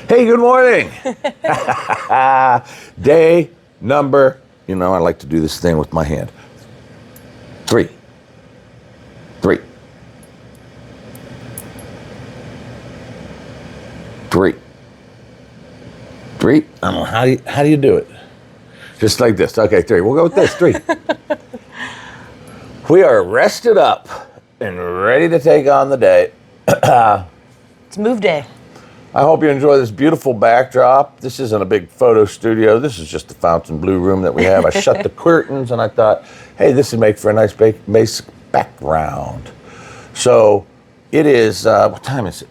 Hey, good morning. Day number, I like to do this thing with my hand. Three. I don't know, how do you do it? Just like this. Okay, 3. We'll go with this, 3. We are rested up and ready to take on the day. It's move day. I hope you enjoy this beautiful backdrop. This isn't a big photo studio. This is just the fountain blue room that we have. I shut the curtains and I thought, hey, this would make for a nice basic background. So it is, what time is it?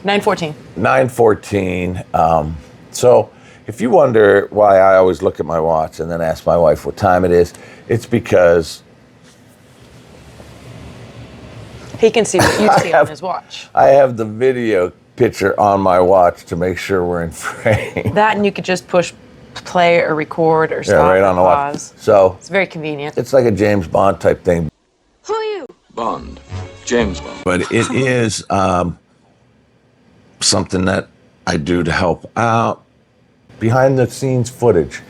9:14. 9:14. So if you wonder why I always look at my watch and then ask my wife what time it is, it's because he can see what you see on his watch. I have the video picture on my watch to make sure we're in frame. That, and you could just push play or record or stop right or on the watch. pause. So it's very convenient. It's like a James Bond type thing. Who are you? Bond. James Bond. But it is something that I do to help out, behind the scenes footage.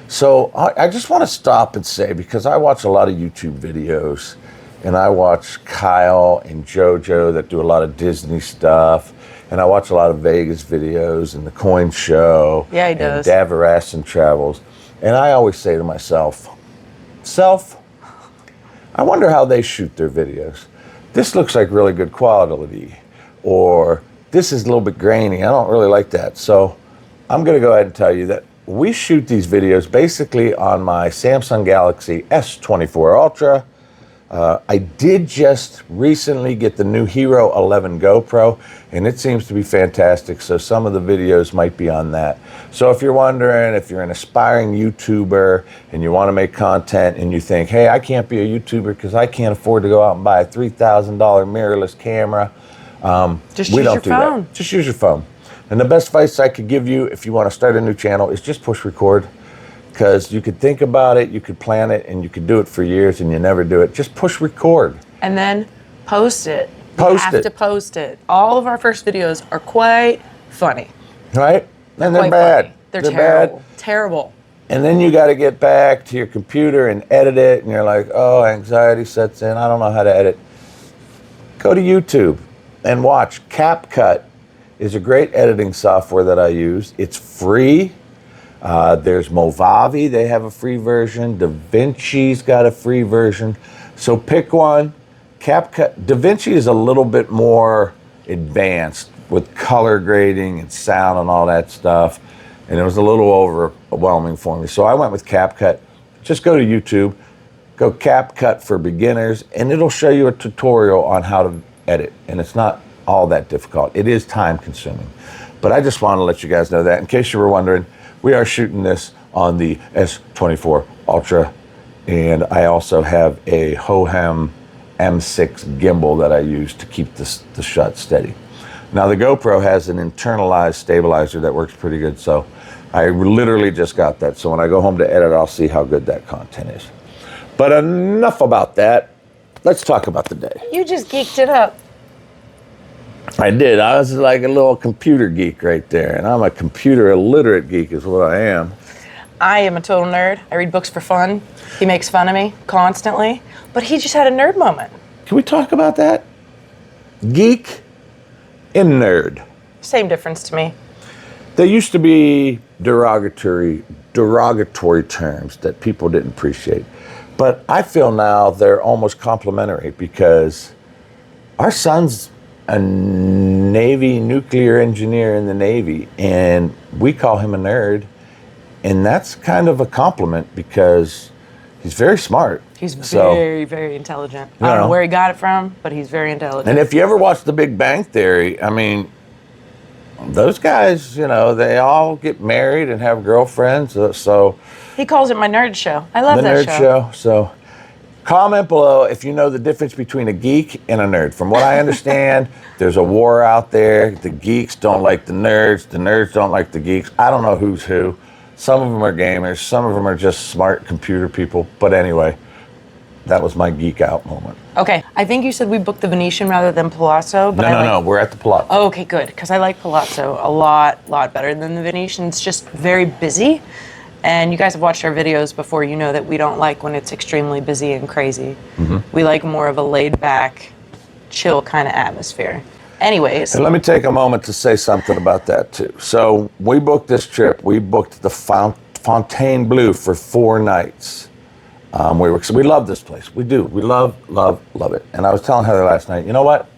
So I just want to stop and say, because I watch a lot of YouTube videos, and I watch Kyle and JoJo that do a lot of Disney stuff, and I watch a lot of Vegas videos and the Coin Show. Yeah, he does. And Davarasan Travels. And I always say to myself, I wonder how they shoot their videos. This looks like really good quality, or this is a little bit grainy. I don't really like that. So I'm going to go ahead and tell you that we shoot these videos basically on my Samsung Galaxy S24 Ultra. I did just recently get the new Hero 11 GoPro, and it seems to be fantastic, so some of the videos might be on that. So if you're wondering, if you're an aspiring YouTuber and you want to make content and you think, hey, I can't be a YouTuber because I can't afford to go out and buy a $3,000 mirrorless camera, just use your phone. Just use your phone. And the best advice I could give you if you want to start a new channel is just push record. Because you could think about it, you could plan it, and you could do it for years and you never do it. Just push record. And then post it. Post you have to post it. All of our first videos are quite funny. Right? And they're Quite bad. funny. They're terrible. Bad. Terrible. And then you got to get back to your computer and edit it, and you're like, oh, anxiety sets in. I don't know how to edit. Go to YouTube and watch. CapCut is a great editing software that I use. It's free. There's Movavi, they have a free version. DaVinci's got a free version. So pick one. CapCut. DaVinci is a little bit more advanced with color grading and sound and all that stuff. And it was a little overwhelming for me. So I went with CapCut. Just go to YouTube, go CapCut for beginners, and it'll show you a tutorial on how to edit. And it's not all that difficult. It is time consuming. But I just want to let you guys know that in case you were wondering. We are shooting this on the S24 Ultra, and I also have a Hohem M6 gimbal that I use to keep the shot steady. Now the GoPro has an internalized stabilizer that works pretty good, so I literally just got that. So when I go home to edit, I'll see how good that content is. But enough about that. Let's talk about the day. You just geeked it up. I did. I was like a little computer geek right there, and I'm a computer illiterate geek is what I am. I am a total nerd. I read books for fun. He makes fun of me constantly, but he just had a nerd moment. Can we talk about that? Geek and nerd. Same difference to me. They used to be derogatory terms that people didn't appreciate. But I feel now they're almost complimentary because our son's a Navy nuclear engineer in the Navy, and we call him a nerd, and that's kind of a compliment because he's very smart. He's very, very intelligent. I don't know where he got it from, but he's very intelligent. And if you ever watch The Big Bang Theory, I mean, those guys, they all get married and have girlfriends, so... He calls it my nerd show. I love that show. The nerd show, so... Comment below if you know the difference between a geek and a nerd. From what I understand, there's a war out there. The geeks don't like the nerds don't like the geeks. I don't know who's who. Some of them are gamers, some of them are just smart computer people. But anyway, that was my geek out moment. Okay, I think you said we booked the Venetian rather than Palazzo, but No, we're at the Palazzo. Oh, okay, good, because I like Palazzo a lot better than the Venetian. It's just very busy, and you guys have watched our videos before. You know that we don't like when it's extremely busy and crazy. We like more of a laid-back, chill kind of atmosphere. Anyways. And let me take a moment to say something about that too. So we booked this trip. We booked the Fontainebleau for 4 nights. We love this place. We do. We love it. And I was telling Heather last night, you know what?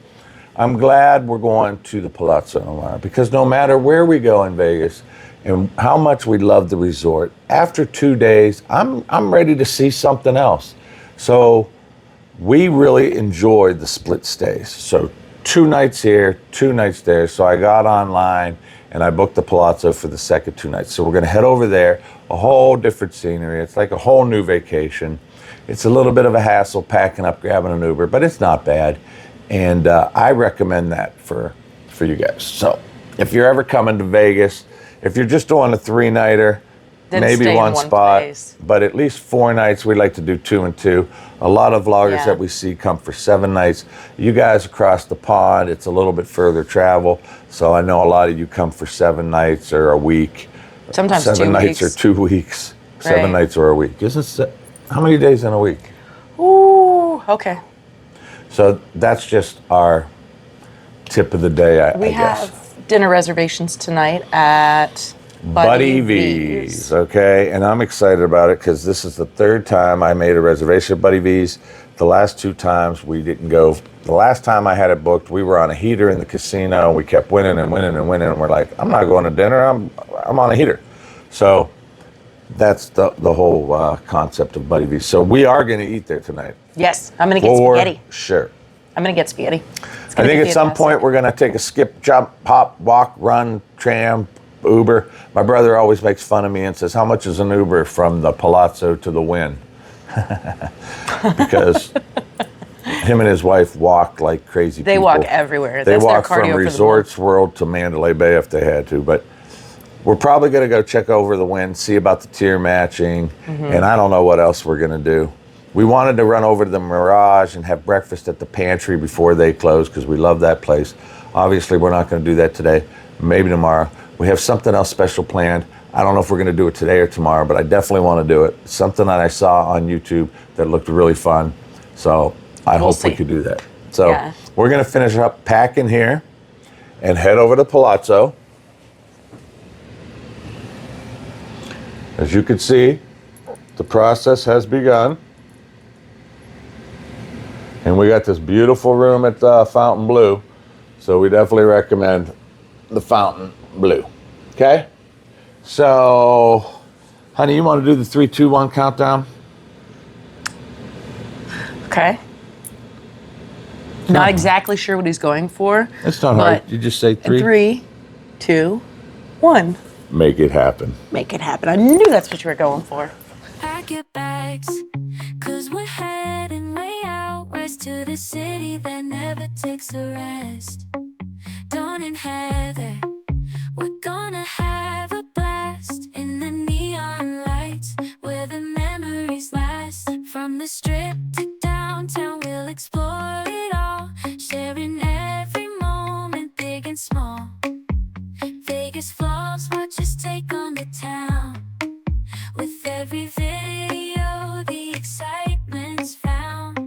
I'm glad we're going to the Palazzo tomorrow, because no matter where we go in Vegas and how much we love the resort, after 2 days, I'm ready to see something else. So we really enjoyed the split stays. So 2 nights here, 2 nights there. So I got online and I booked the Palazzo for the second 2 nights. So we're going to head over there, a whole different scenery. It's like a whole new vacation. It's a little bit of a hassle packing up, grabbing an Uber, but it's not bad. And I recommend that for you guys. So if you're ever coming to Vegas, if you're just doing a 3-nighter, Then maybe stay in one one spot, place. but at least 4 nights. We like to do 2 and 2. A lot of vloggers that we see come for 7 nights. You guys across the pond, it's a little bit further travel. So I know a lot of you come for 7 nights or a week. Sometimes 7 2 nights weeks. or 2 weeks. 7 Right. nights or a week. How many days in a week? Ooh, okay. So that's just our tip of the day, I We guess. have dinner reservations tonight at Buddy V's, okay? And I'm excited about it because this is the 3rd time I made a reservation at Buddy V's. The last 2 times we didn't go. The last time I had it booked, we were on a heater in the casino. We kept winning and winning and winning. And we're like, I'm not going to dinner. I'm on a heater. So that's the whole concept of Buddy V's. So we are going to eat there tonight. Yes, I'm gonna get For spaghetti. sure. I'm gonna get spaghetti. It's I gonna think be at some fantastic. point we're going to take a skip, jump, hop, walk, run, tram, Uber. My brother always makes fun of me and says, how much is an Uber from the Palazzo to the Wynn? Because him and his wife walk like crazy They people. walk everywhere. They That's walk their cardio from for the Resorts World to Mandalay Bay if they had to. But we're probably going to go check over the Wynn, see about the tier matching, and I don't know what else we're going to do. We wanted to run over to the Mirage and have breakfast at the pantry before they close because we love that place. Obviously, we're not going to do that today. Maybe tomorrow. We have something else special planned. I don't know if we're going to do it today or tomorrow, but I definitely want to do it. Something that I saw on YouTube that looked really fun. So I hope we see. could do that. So Yeah. we're going to finish up packing here and head over to Palazzo. As you can see, the process has begun. And we got this beautiful room at Fontainebleau. So we definitely recommend the Fontainebleau. Okay? So, honey, you want to do the 3, 2, 1 countdown? Okay. Not exactly sure what he's going for. It's not hard. but You just say in 3. 3, 2, 1. Make it happen. Make it happen. I knew that's what you were going for. Pack your bags, cause we're heading way out west to the city that never takes a rest. Dawn and Heather, we're gonna have a blast in the neon lights where the memories last. From the strip to downtown, we'll explore it all, sharing every moment, big and small. Vegas vlogs, watch us take on the town. With every video, the excitement's found.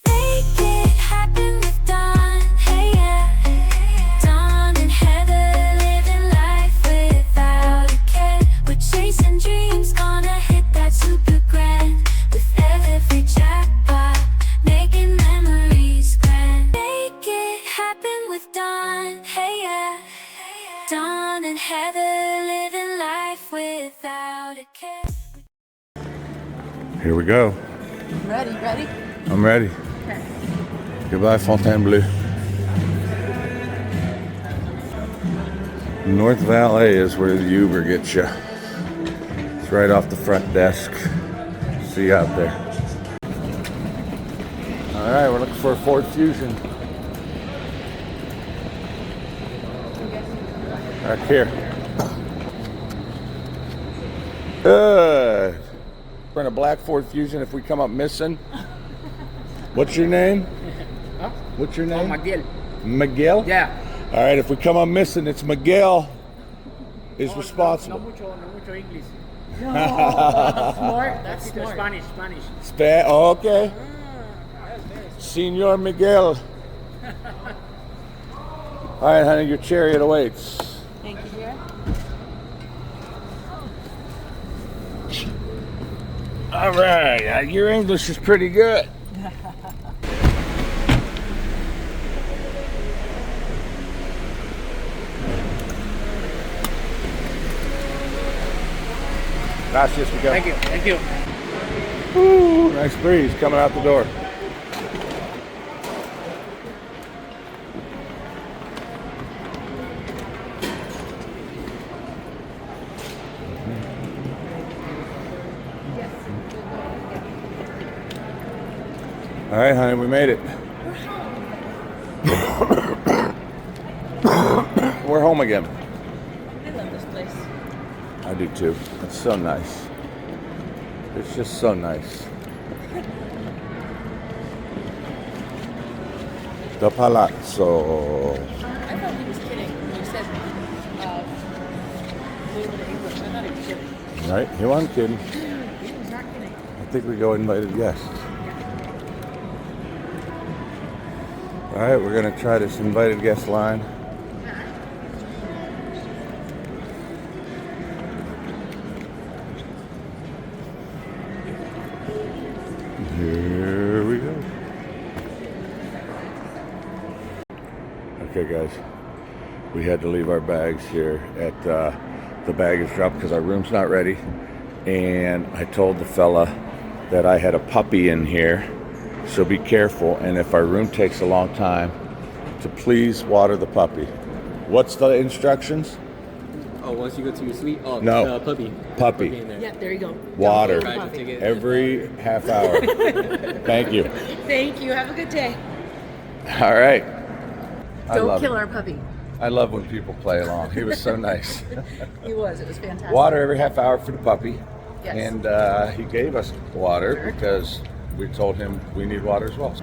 Make it happen with Dawn, hey yeah. Dawn and Heather living life without a care. We're chasing dreams, gonna hit that super grand. With every jackpot, making memories grand. Make it happen with Dawn, hey yeah. Dawn and Heather living life without a care. Here we go. Ready? I'm ready. Goodbye, Fontainebleau. North Valet is where the Uber gets you. It's right off the front desk. See you out there. All right, we're looking for a Ford Fusion. Back here. Good. We're in a black Ford Fusion. If we come up missing, What's your name? Huh? What's your name? Miguel. Miguel? Yeah. All right, if we come up missing, it's Miguel is responsible. No mucho English. Smart. That's smart. Spanish. Oh, okay. Senor Miguel. All right, honey, your chariot awaits. Thank you, dear. All right, your English is pretty good. Gracias, Miguel. Thank you. Ooh, nice breeze coming out the door. All right, honey, we made it. We're home again. I love this place. I do too. It's so nice. It's just so nice. The Palazzo. I thought he was kidding when you said a little bit of English. I thought he was kidding. Right? He wasn't kidding. He was not kidding. I think we go invited guests. All right, we're gonna try this invited guest line. Here we go. Okay, guys, we had to leave our bags here at the baggage drop because our room's not ready. And I told the fella that I had a puppy in here, so be careful. And if our room takes a long time, to please water the puppy. What's the instructions? Oh, once you go to your suite? Oh, No. puppy. Puppy. in there. Yeah, there you go. Water. Try to take it. Every half hour. Thank you. Thank you. Have a good day. All right. I Don't love kill it. our puppy. I love when people play along. He was so nice. He was. It was fantastic. Water every half hour for the puppy. Yes. And he gave us water because we told him we need water as well.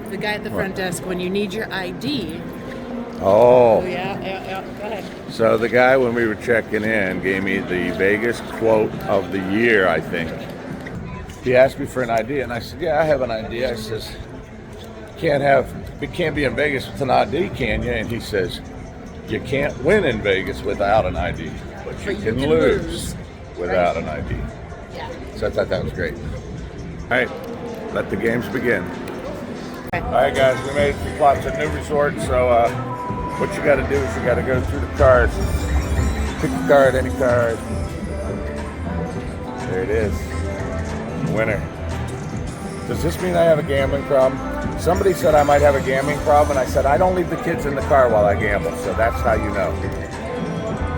The guy at the front desk, when you need your ID. Oh. Yeah. Go ahead. So the guy, when we were checking in, gave me the Vegas quote of the year, I think. He asked me for an ID, and I said, yeah, I have an ID. I says, you can't be in Vegas with an ID, can you? And he says, you can't win in Vegas without an ID, but you can lose without an ID. Yeah. So I thought that was great. All right, let the games begin. All right, guys, we made it to Palazzo New Resort, so what you got to do is you got to go through the cards. Pick a card, any card. There it is. Winner. Does this mean I have a gambling problem? Somebody said I might have a gambling problem, and I said I don't leave the kids in the car while I gamble, so that's how you know.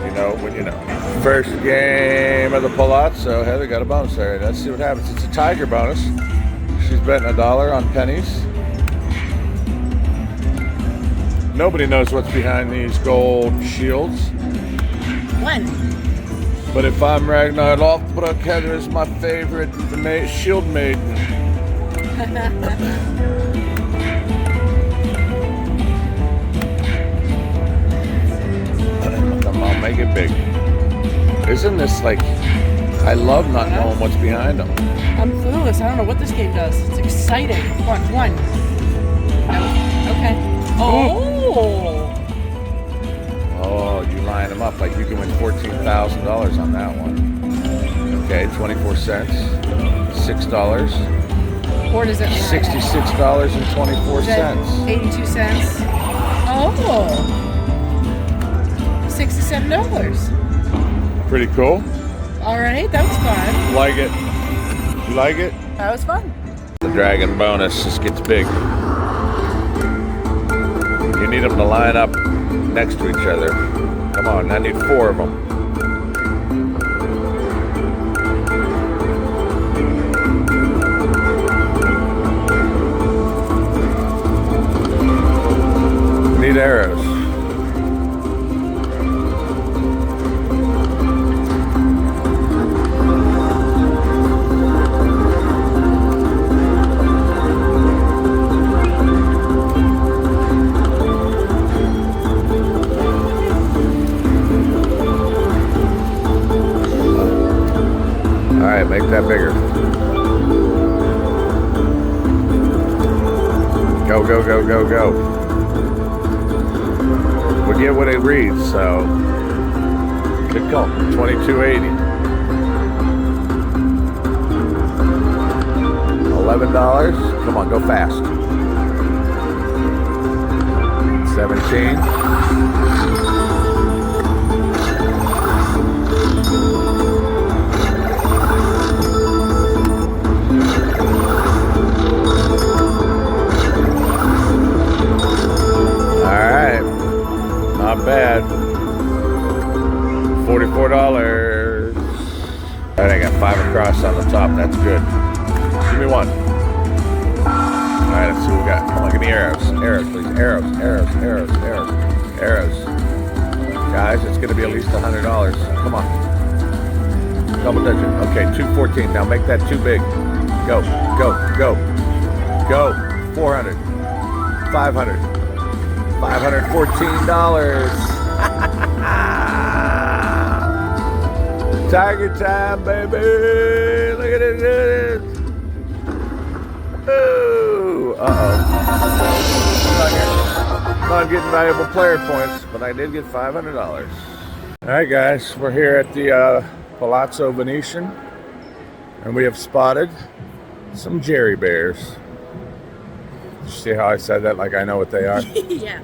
You know when you know. First game of the Palazzo. Heather got a bonus there. Let's see what happens. It's a tiger bonus. She's betting $1 on pennies. Nobody knows what's behind these gold shields. One. But if I'm Ragnar Lothbrok, Heather is my favorite shield maiden. Come on, make it big. Isn't this like, I love not knowing what's behind them. I'm clueless. I don't know what this game does. It's exciting. One. No. Okay. Oh. Oh, you line them up like you can win $14,000 on that one. Okay, 24 cents, $6, Or does it? $66.24. 82 cents. Oh. $67. Pretty cool. All right, that was fun. Like it? You like it? That was fun. The dragon bonus just gets big. You need them to line up next to each other. Come on, I need 4 of them. Need arrows. right, make that bigger. Go, go, go, go, go. We get what it reads, so good call. 2280. $11. Come on, go fast. 17. Alright. Not bad. $44. Alright, I got 5 across on the top. That's good. Give me one. Alright, let's see what we got. Come on, give me arrows. Arrows, please. Arrows, arrows, arrows, arrows, arrows. Guys, it's going to be at least $100. Come on. Double digit. Okay, 214. Now make that too big. Go, go, go. Go. 400. 500. $514. Tiger time, baby. Look at it. Ooh. Uh-oh. I'm not getting valuable player points, but I did get $500. All right, guys. We're here at the Palazzo Venetian, and we have spotted some Jerry bears. See how I said that like I know what they are? Yeah,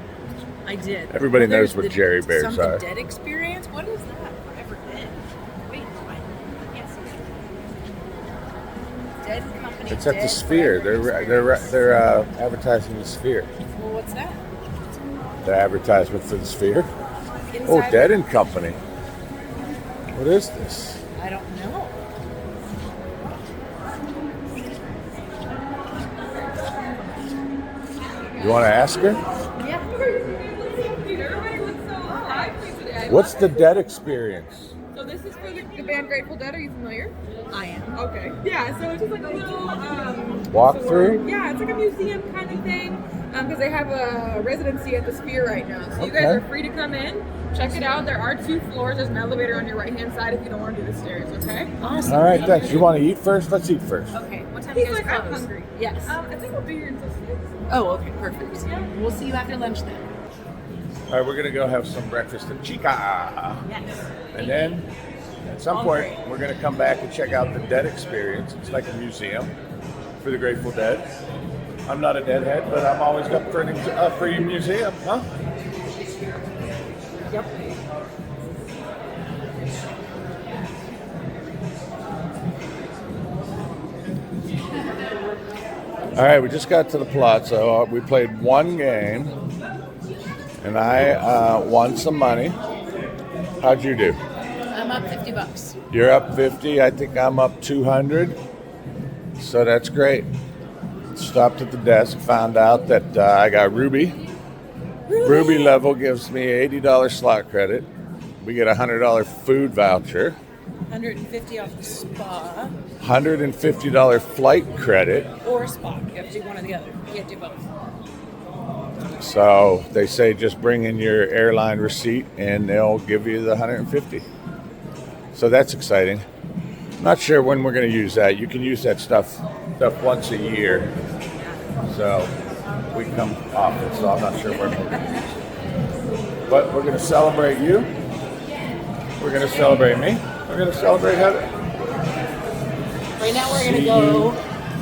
I did. Everybody knows what Jerry bears are. Dead experience? What is that? Forever Dead. Wait, what? I can't see it. Dead Company. It's at Dead the Sphere. They're advertising the Sphere. Well, what's that? The advertisement for the Sphere. Inside Oh, Dead and Company. What is this? I don't know. You want to ask her? Yeah. What's the Dead experience? So this is for the band Grateful Dead. Are you familiar? I am. Okay. Yeah. So it's just like a little Walkthrough? Yeah, it's like a museum kind of thing. Because they have a residency at the Sphere right now. So you guys Okay. are free to come in, check it out. There are 2 floors. There's an elevator on your right hand side if you don't want to do the stairs. Okay. Awesome. All right, thanks. You want to eat first? Let's eat first. Okay. What time do you He's guys like, I'm close? hungry. Yes. I think we'll be here until 6. Oh, okay. Perfect. We'll see you after lunch then. All right, we're going to go have some breakfast at Chica. Yes. And then at some point, we're going to come back and check out the Dead experience. It's like a museum for the Grateful Dead. I'm not a Deadhead, but I'm always up for a free museum, huh? Yep. All right, we just got to the Palazzo. We played one game, and I won some money. How'd you do? I'm up $50. You're up 50. I think I'm up 200. So that's great. Stopped at the desk, found out that I got Ruby. Ruby level gives me $80 slot credit. We get a $100 food voucher. $150 off the spa $150 flight credit. or spa. You have to do one or the other. You can't do both. So they say just bring in your airline receipt and they'll give you the 150. So that's exciting. Not sure when we're going to use that. You can use that stuff once a year. So we come often, so I'm not sure when we're going to use it. But we're going to celebrate you. We're going to celebrate me. We're going to celebrate Heather. Right now we're going to go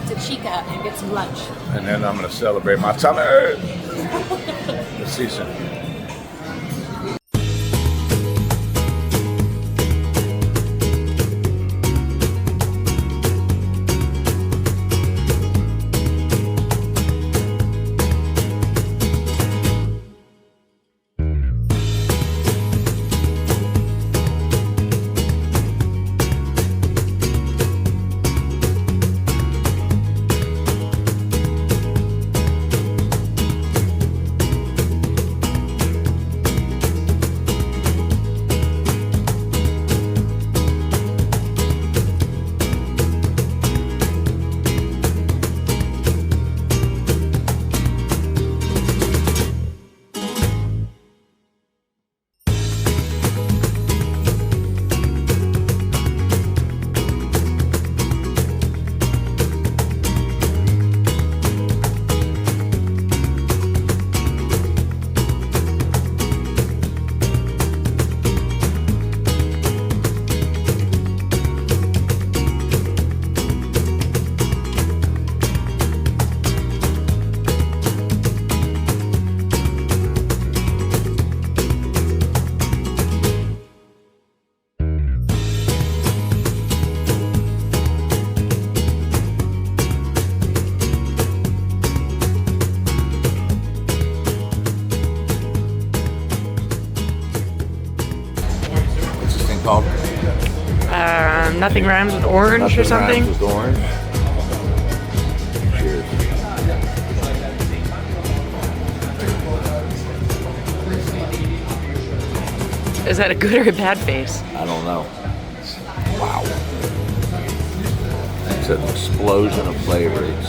to Chica and get some lunch. And then I'm going to celebrate my tummy. We'll see you soon. called? Nothing rhymes with orange Nothing or something. Rhymes with orange. Cheers. Is that a good or a bad face? I don't know. Wow. It's an explosion of flavors.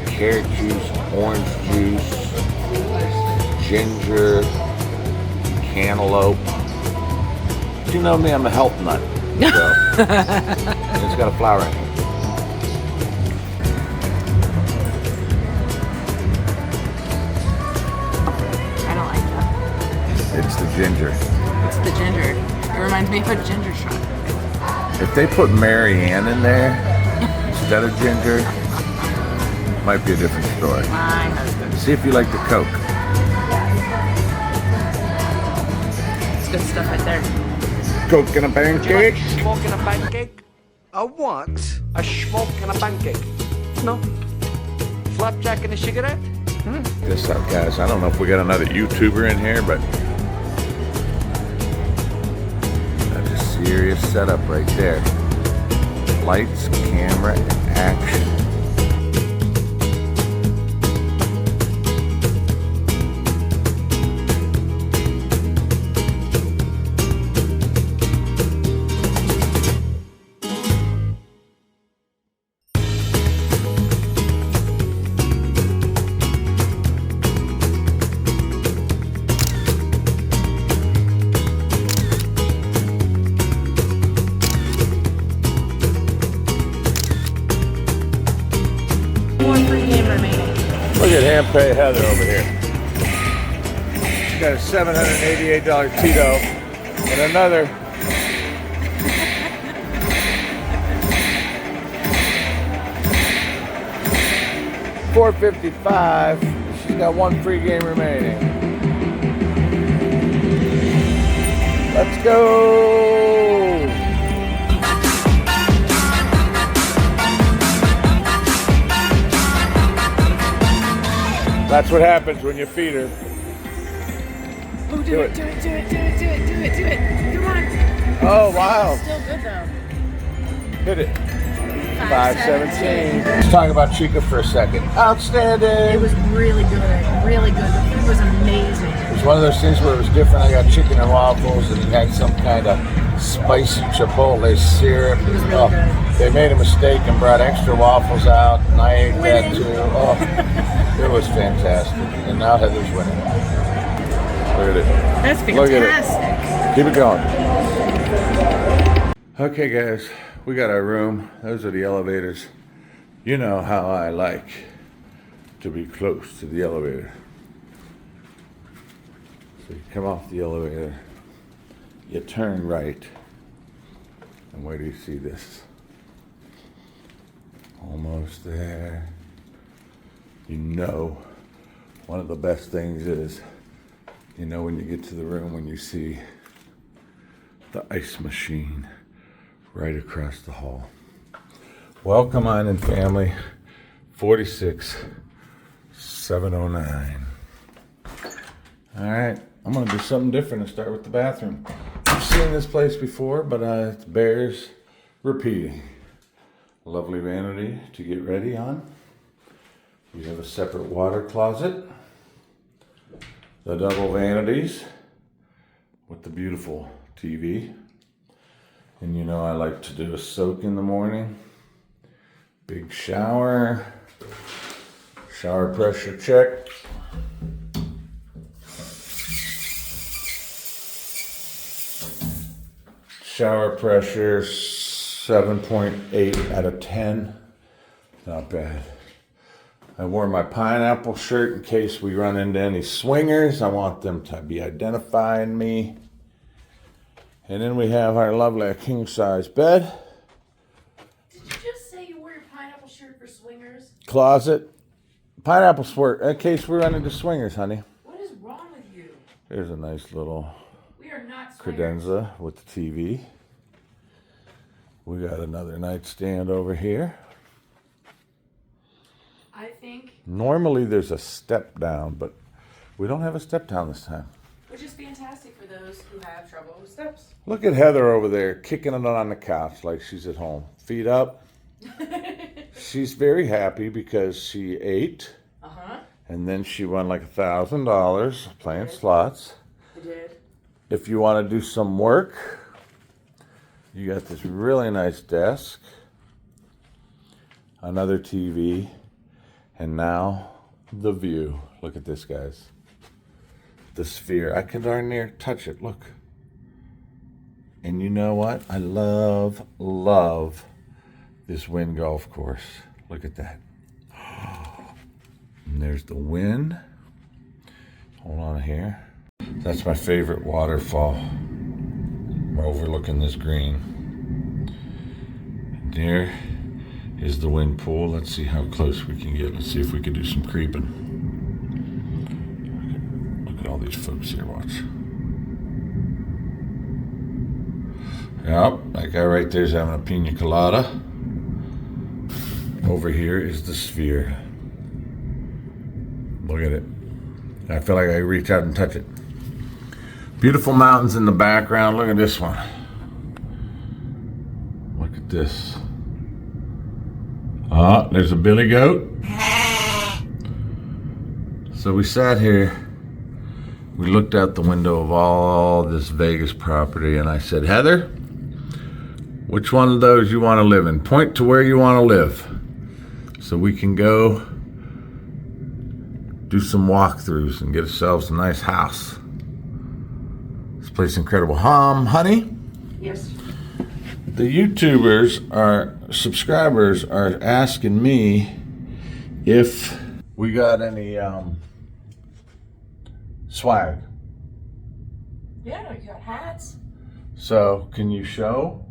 Carrot juice, orange juice, ginger, cantaloupe. But you know me, I'm a health nut. So it's got a flower in it. I don't like that. It's the ginger. It's the ginger. It reminds me of a ginger shot. If they put Marianne in there instead of ginger, might be a different story. My husband. See if you like the Coke. It's good stuff right there. Coke and a pancake? Smoking a pancake? A what? A smoke and a pancake? No. Flapjack and a cigarette? This up, guys. I don't know if we got another YouTuber in here, but that's a serious setup right there. Lights, camera, action. Look at Hampe Heather over here. She got a $788 Tito and another $455. She's got one free game remaining. Let's go. That's what happens when you feed her. Oh, do it. Come on. Oh, wow. Still good though. Hit it. 517. Let's talk about Chica for a second. Outstanding. It was really good. Really good. The food was amazing. It was one of those things where it was different. I got chicken and waffles, and it had some kind of spicy chipotle syrup. It was really good. They made a mistake and brought extra waffles out, and I ate that too. Oh, it was fantastic. And now Heather's winning. Look at it. That's fantastic. Look at it. Keep it going. Okay, guys, we got our room. Those are the elevators. You know how I like to be close to the elevator. So you come off the elevator, you turn right, and where do you see this? Almost there. You know, one of the best things is, you know, when you get to the room, when you see the ice machine right across the hall. Welcome on in, family. 46709. All right, I'm gonna do something different and start with the bathroom. I've seen this place before, but it bears repeating. Lovely vanity to get ready on. You have a separate water closet. The double vanities with the beautiful TV. And you know I like to do a soak in the morning. Big shower. Shower pressure check. Shower pressure 7.8 out of 10. Not bad. I wore my pineapple shirt in case we run into any swingers. I want them to be identifying me. And then we have our lovely king-size bed. Did you just say you wore your pineapple shirt for swingers? Closet. Pineapple shirt in case we run into swingers, honey. What is wrong with you? Here's a nice little We are not swingers. credenza with the TV. We got another nightstand over here. I think. Normally there's a step down, but we don't have a step down this time. We Which is fantastic for those who have trouble with steps. Look at Heather over there kicking it on the couch like she's at home. Feet up. She's very happy because she ate. And then she won like $1,000 playing slots. I did. If you want to do some work, you got this really nice desk, another TV, and now the view. Look at this, guys. The sphere. I can darn near touch it. Look. And you know what? I love this wind golf course. Look at that. And there's the wind. Hold on here. That's my favorite waterfall. I'm overlooking this green. And there is the wind pool. Let's see how close we can get. Let's see if we can do some creeping. Look at all these folks here. Watch. Yep, that guy right there is having a pina colada. Over here is the sphere. Look at it. I feel like I reach out and touch it. Beautiful mountains in the background. Look at this one. Look at this. Oh, there's a billy goat. So we sat here. We looked out the window of all this Vegas property, and I said, Heather, which one of those you want to live in? Point to where you want to live so we can go do some walkthroughs and get ourselves a nice house. This place is incredible. Honey? Yes. The subscribers are asking me if we got any swag. Yeah, you got hats. So can you show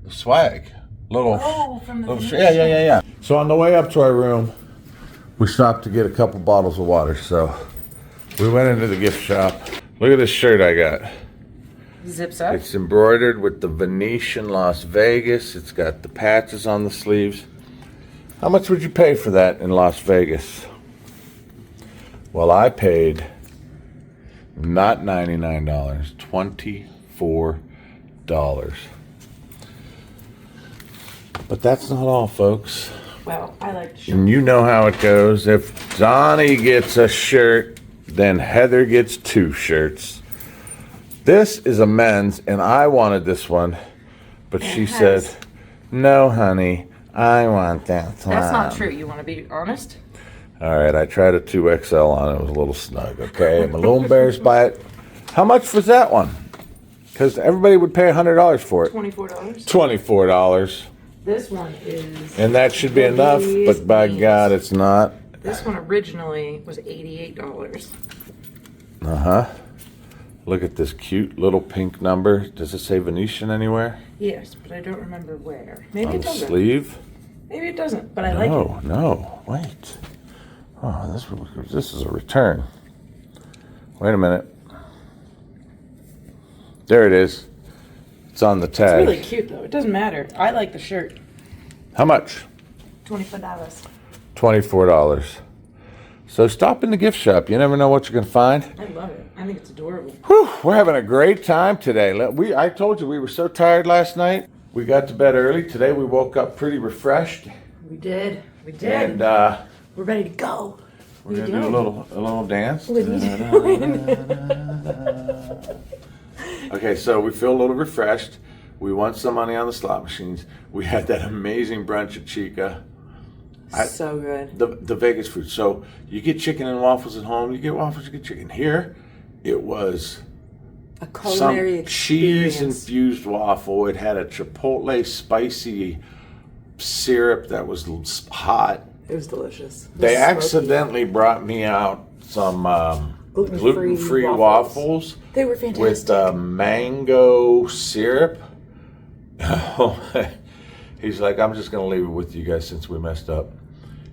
the swag? From the Yeah. So on the way up to our room, we stopped to get a couple bottles of water. So we went into the gift shop. Look at this shirt I got. Zips up. It's embroidered with the Venetian Las Vegas. It's got the patches on the sleeves. How much would you pay for that in Las Vegas? Well, I paid not $99, $24. But that's not all, folks. Well, I like the shirt. And you know how it goes. If Johnny gets a shirt, then Heather gets 2 shirts. This is a men's, and I wanted this one, but she said, no, honey, I want that one. That's not true. You want to be honest? All right, I tried a 2XL on. It was a little snug, okay? I'm a little embarrassed by it. How much was that one? Because everybody would pay $100 for it. $24. $24. This one is... And that should be enough, but by God, it's not. This one originally was $88. Uh-huh. Look at this cute little pink number. Does it say Venetian anywhere? Yes, but I don't remember where. Maybe On it the doesn't. sleeve? Maybe it doesn't, but I like it. No, wait. Oh, this is a return. Wait a minute. There it is. It's on the tag. It's really cute, though. It doesn't matter. I like the shirt. How much? $24. $24. So stop in the gift shop. You never know what you're going to find. I love it. I think it's adorable. Whew, we're having a great time today. I told you we were so tired last night. We got to bed early. Today we woke up pretty refreshed. We did. We did. And we're ready to go. we're going to do a little dance. What are you doing? Okay, so we feel a little refreshed. We won some money on the slot machines. We had that amazing brunch at Chica. So good. The Vegas food. So you get chicken and waffles at home. You get waffles, you get chicken. Here, it was a culinary some experience. cheese-infused waffle. It had a chipotle spicy syrup that was hot. It was delicious. They accidentally brought me out some gluten-free waffles. They were fantastic. With mango syrup. He's like, I'm just going to leave it with you guys since we messed up.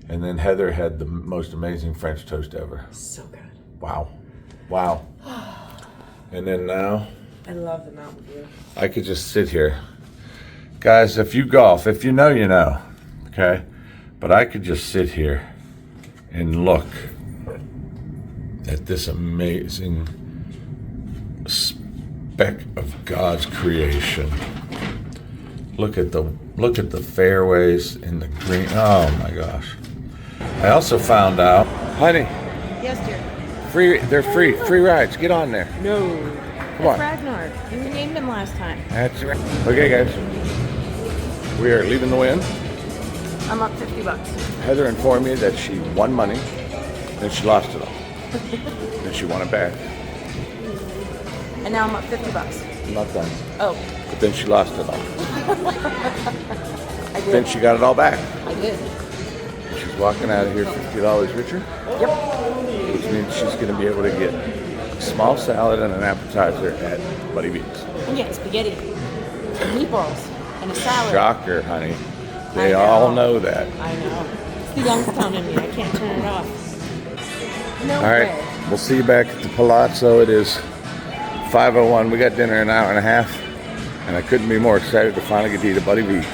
And then Heather had the most amazing French toast ever. So good. Wow. And then now, I love the Mountain View. I could just sit here. Guys, if you golf, if you know, you know. Okay? But I could just sit here and look at this amazing speck of God's creation. Look at the fairways in the green. Oh my gosh. I also found out, honey, Yes, dear. they're free rides. Get on there. No. Come on. Ragnar. You named him last time. That's right. Okay, guys. We are leaving the win. I'm up $50. Heather informed me that she won money, then she lost it all. Then she won it back. And now I'm up $50. I'm not done. Oh, But then she lost it all. I did. Then she got it all back. I did. She's walking out of here $50 richer. Yep. Which means she's going to be able to get a small salad and an appetizer at Buddy V's. I'm getting spaghetti, and meatballs, and a salad. Shocker, honey. They I know. all know that. I know. It's the Youngstown in me. I can't turn it off. No All right, way. we'll see you back at the Palazzo. It is 5:01. We got dinner in an hour and a half, and I couldn't be more excited to finally get to eat at Buddy V's.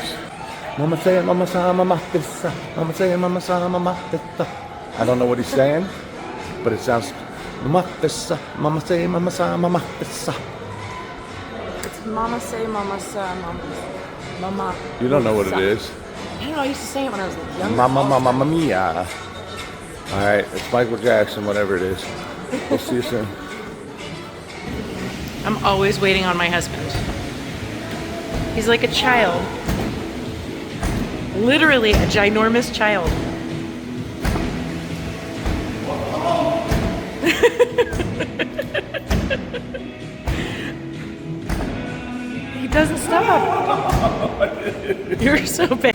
Mama say, mama sa, mama pizza. Mama say, mama sa, mama pizza. I don't know what he's saying, but it sounds mama pizza. Mama say, mama sa, mama pizza. It's mama say, mama sa, mama. Mama. You don't know what it sa. is. I don't know. I used to say it when I was younger. Mama mia. All right, it's Michael Jackson, whatever it is. We'll see you soon. I'm always waiting on my husband. He's like a child. Literally a ginormous child. He doesn't stop. You're so bad.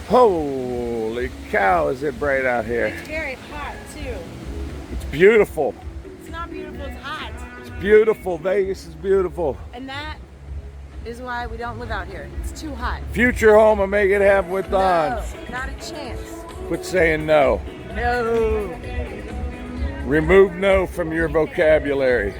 Holy cow, is it bright out here. It's very hot too. It's beautiful. It's not beautiful. It's hot. It's beautiful. Vegas is beautiful. And that is why we don't live out here. It's too hot. Future home of Makeithappenwith Don. No, not a chance. Quit saying no. No. Remove no from your vocabulary.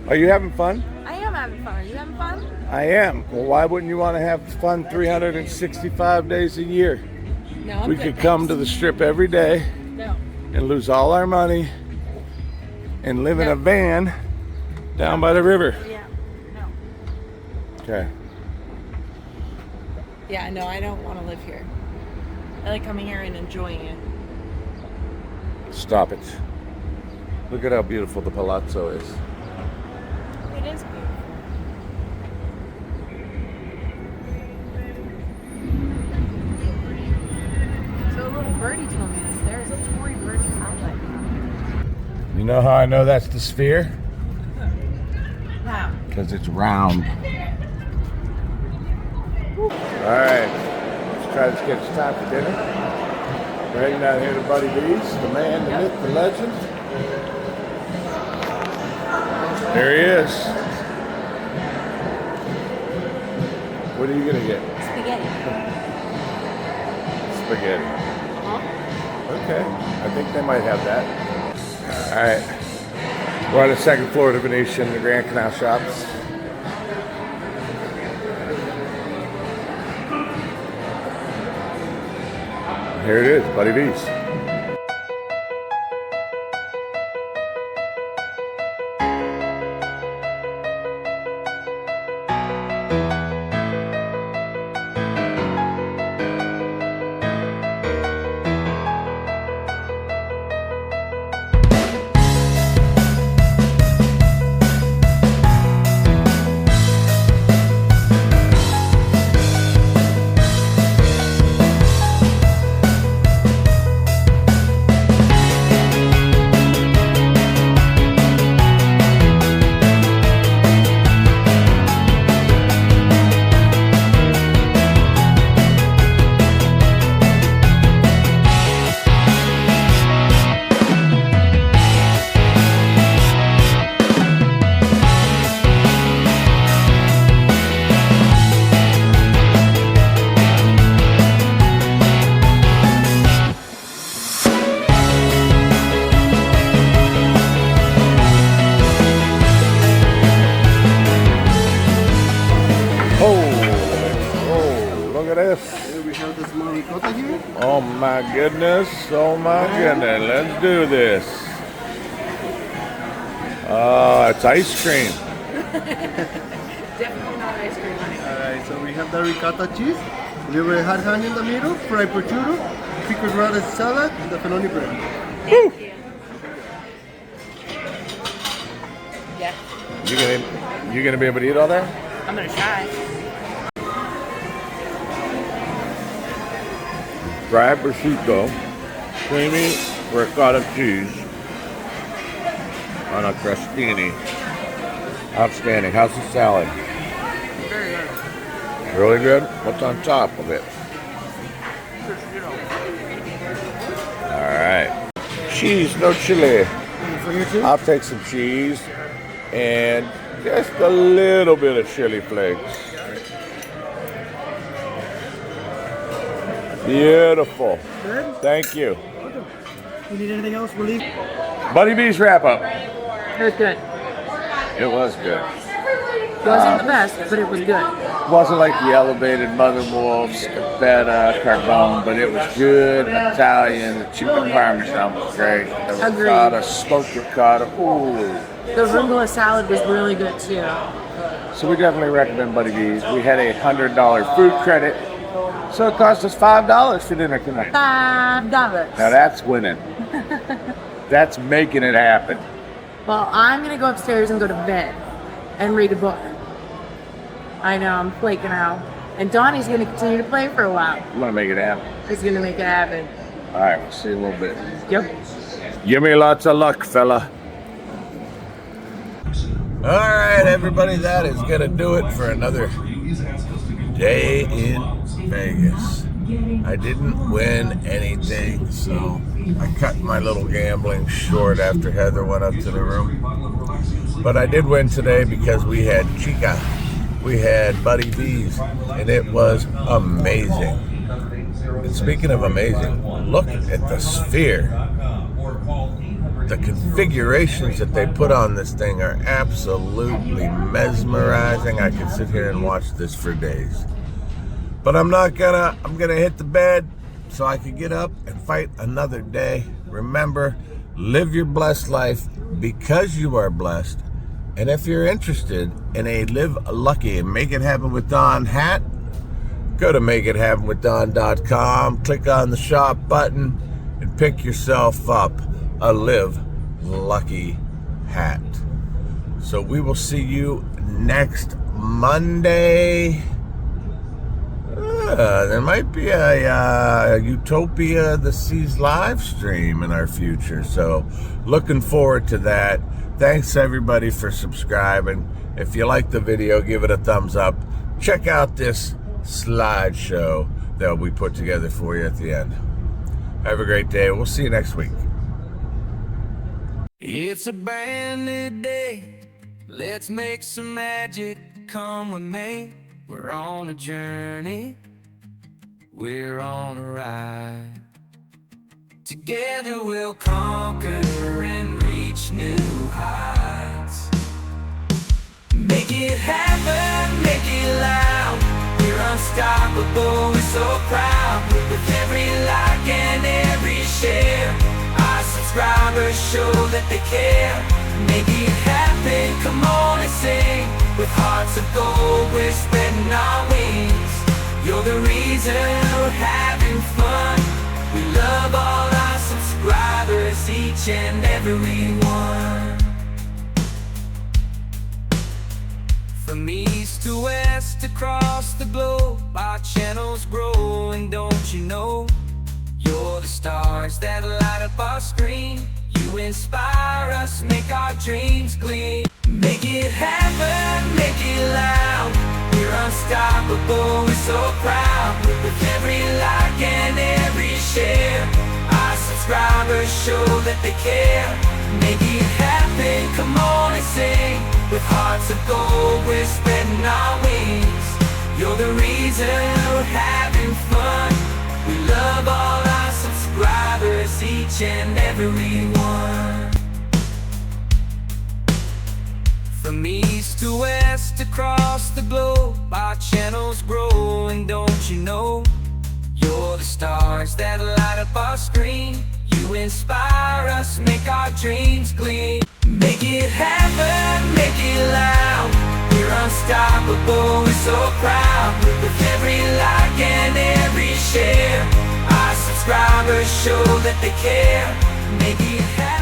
Are you having fun? I am having fun. Are you having fun? I am. Well, why wouldn't you want to have fun 365 days a year? No, I'm We good, could come to the strip every day thanks. No. and lose all our money and live in a van down by the river. Yeah. No. Okay. Yeah, no, I don't want to live here. I like coming here and enjoying it. Stop it. Look at how beautiful the Palazzo is. It is beautiful. So a little birdie told me this. There's a Tory Burch outlet. You know how I know that's the sphere? Wow. Because it's round. Alright, let's try to sketch time for dinner. We're heading down here to Buddy V's, the man, the myth, the legend. There he is. What are you gonna get? Spaghetti. Spaghetti. Uh-huh. Okay, I think they might have that. Alright, we're on the second floor of the Venetian, the Grand Canal Shops. Here it is, Buddy V's. We have this ricotta here. Oh my goodness, let's do this. Oh, it's ice cream. Definitely not ice cream, honey. Alright, so we have the ricotta cheese, liver hot honey in the middle, fried prosciutto, pickled lettuce salad, and the bologna bread. Thank you. Yeah, You gonna be able to eat all that? I'm gonna try. Fried prosciutto, creamy ricotta cheese on a crostini. Outstanding. How's the salad? Very good. Really good? What's on top of it? All right. Cheese, no chili. For you too? I'll take some cheese and just a little bit of chili flakes. Beautiful. Good? Thank you. You need anything else? We'll leave. Buddy B's wrap up. It was good. It was good. It wasn't the best, but it was good. Wasn't like the elevated Mother Wolf's, Feta, Carbone, but it was good. Italian. The chicken parmesan was great. The Agreed. ricotta, smoked ricotta. Ooh. The arugula salad was really good too. So we definitely recommend Buddy B's. We had a $100 food credit, so it cost us $5 for dinner tonight. $5. Now that's winning. That's making it happen. Well, I'm gonna go upstairs and go to bed and read a book. I know, I'm flaking out. And Donnie's gonna continue to play for a while. I'm gonna make it happen. He's gonna make it happen. All right, we'll see you in a little bit. Yep. Give me lots of luck, fella. All right, everybody, that is gonna do it for another day in Vegas. I didn't win anything, so I cut my little gambling short after Heather went up to the room. But I did win today because we had Chica, we had Buddy B's, and it was amazing. And speaking of amazing, look at the sphere. The configurations that they put on this thing are absolutely mesmerizing. I could sit here and watch this for days. But I'm gonna hit the bed so I can get up and fight another day. Remember, live your blessed life because you are blessed. And if you're interested in a Live Lucky and Make It Happen with Don hat, go to makeithappenwithdon.com, click on the shop button, and pick yourself up a Live Lucky hat. So we will see you next Monday. There might be a Utopia the Seas live stream in our future. So looking forward to that. Thanks everybody for subscribing. If you like the video, give it a thumbs up. Check out this slideshow that we put together for you at the end. Have a great day. We'll see you next week. It's a brand new day. Let's make some magic. Come with me. We're on a journey. We're on a ride. Together we'll conquer and reach new heights. Make it happen, make it loud. We're unstoppable, we're so proud. With every like and every share, our subscribers show that they care. Make it happen, come on and sing. With hearts of gold, we're spreading our wings. You're the reason we're having fun. We love all our subscribers, each and every one. From east to west, across the globe, our channel's growing, don't you know? You're the stars that light up our screen. You inspire us, make our dreams gleam. Make it happen, make it loud. We're unstoppable, we're so proud. With every like and every share, our subscribers show that they care. Make it happen, come on and sing. With hearts of gold, we're spreading our wings. You're the reason we're having fun. We love all our subscribers, each and every one. From east to west, across the globe, our channel's growing, don't you know? You're the stars that light up our screen. You inspire us, make our dreams gleam. Make it happen, make it loud. We're unstoppable, we're so proud. With every like and every share, our subscribers show that they care. Make it happen.